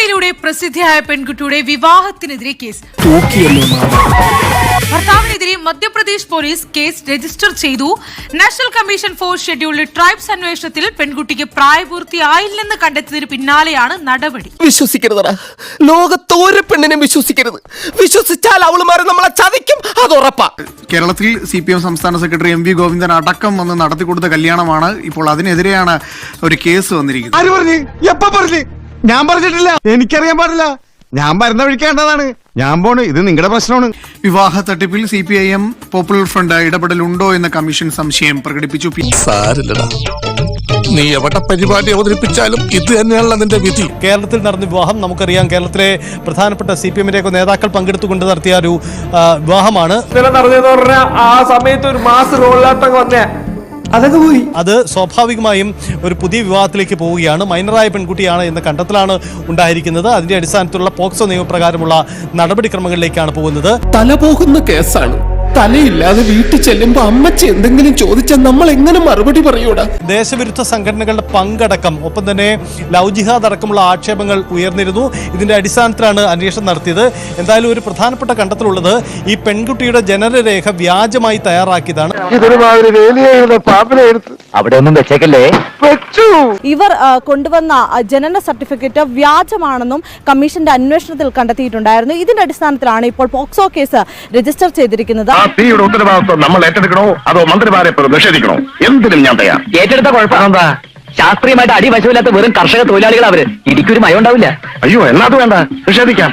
സിനിമയിലൂടെ പ്രസിദ്ധിയായ പെൺകുട്ടിയുടെ വിവാഹത്തിനെതിരെ കേസ്. ഭർത്താവിനെതിരെ മധ്യപ്രദേശ് പോലീസ് കേസ് രജിസ്റ്റർ ചെയ്തു. National commission for scheduled tribes അന്വേഷണത്തിൽ പെൺകുട്ടിക്ക് പ്രായപൂർത്തിയായില്ലെന്ന് കണ്ടെത്തിയതിന് പിന്നാലെയാണ് നടപടി. വിശ്വസിക്കരുതടാ, ലോകത്തോരെ പെണ്ണിനെ വിശ്വസിക്കരുത്. വിശ്വസിച്ചാൽ അവളുമാരെ നമ്മളെ ചതിക്കും, അത് ഉറപ്പാ. കേരളത്തിൽ CPM സംസ്ഥാന സെക്രട്ടറി MV ഗോവിന്ദൻ അടക്കം വന്ന് നടത്തിക്കൊടുത്ത കല്യാണമാണ്. ഇപ്പോൾ അതിനെതിരെയാണ് ഒരു കേസ് വന്നിരിക്കുന്നത്. ആര് പറഞ്ഞു? എപ്പ പറഞ്ഞു? ഞാൻ പറഞ്ഞിട്ടില്ല, എനിക്കറിയാൻ പാടില്ല. ഞാൻ മരുന്ന് ഒഴിക്കേണ്ടതാണ്. ഞാൻ പോണ്, ഇത് നിങ്ങളുടെ പ്രശ്നമാണ്. വിവാഹ തട്ടിപ്പിൽ CPIM പോപ്പുലർ ഫ്രണ്ട് ഇടപെടലുണ്ടോ എന്ന കമ്മീഷൻ സംശയം പ്രകടിപ്പിച്ചു. സാരില്ലടാ, നീ എവിടെ പരിപാടി അവതരിപ്പിച്ചാലും ഇത് തന്നെയാണല്ലോ നിന്റെ വിധി. കേരളത്തിൽ നടന്ന വിവാഹം നമുക്കറിയാം. കേരളത്തിലെ പ്രധാനപ്പെട്ട CPM-ന്റെ നേതാക്കൾ പങ്കെടുത്തുകൊണ്ട് നടത്തിയ ഒരു വിവാഹമാണ്. ആ സമയത്ത് ഒരു മാസ് റോളിലാട്ടം വന്നേ അതൊക്കെ പോയി. അത് സ്വാഭാവികമായും ഒരു പുതിയ വിവാഹത്തിലേക്ക് പോവുകയാണ്. മൈനറായ പെൺകുട്ടിയാണ് എന്ന കണ്ടെത്തലാണ് ഉണ്ടായിരിക്കുന്നത്. അതിന്റെ അടിസ്ഥാനത്തിലുള്ള പോക്സോ നിയമപ്രകാരമുള്ള നടപടിക്രമങ്ങളിലേക്കാണ് പോകുന്നത്. തല പോകുന്ന കേസാണ്. തലയില്ലാതെ വീട്ടിൽ ചെല്ലുമ്പോ അമ്മച്ചി എന്തെങ്കിലും ചോദിച്ചാൽ നമ്മൾ എങ്ങനെ മറുപടി പറയൂടാ? ദേശവിരുദ്ധ സംഘടനകളുടെ പങ്കടക്കം, ഒപ്പം തന്നെ ലവ് ജിഹാദ് അടക്കമുള്ള ആക്ഷേപങ്ങൾ ഉയർന്നിരുന്നു. ഇതിന്റെ അടിസ്ഥാനത്തിലാണ് അന്വേഷണം നടത്തിയത്. എന്തായാലും ഒരു പ്രധാനപ്പെട്ട കണ്ടെത്തലുള്ളത് ഈ പെൺകുട്ടിയുടെ ജനനരേഖ വ്യാജമായി തയ്യാറാക്കിയതാണ്. അവിടെ ഒന്നും വെച്ചേക്കല്ലേ. ഇവർ കൊണ്ടുവന്ന ജനന സർട്ടിഫിക്കറ്റ് വ്യാജമാണെന്നും കമ്മീഷന്റെ അന്വേഷണത്തിൽ കണ്ടെത്തിയിട്ടുണ്ടായിരുന്നു. ഇതിന്റെ അടിസ്ഥാനത്തിലാണ് ഇപ്പോൾ പോക്സോ കേസ് രജിസ്റ്റർ ചെയ്തിരിക്കുന്നത്. തീയുടെ ഉത്തരവാദിത്വം നമ്മൾ ഏറ്റെടുക്കണോ അതോ മന്ത്രിമാരെ നിഷേധിക്കണോ? എന്തിനും ഞാൻ തയ്യാർ. ഏറ്റെടുത്ത കുഴപ്പമെന്താ? ശാസ്ത്രീയമായിട്ട് അടിവശമില്ലാത്ത വെറും കർഷക തൊഴിലാളികൾ അവര്. ഇടിക്കൊരു മയം ഉണ്ടാവില്ല. അയ്യോ, എന്നാ അത് വേണ്ട, നിഷേധിക്കാം.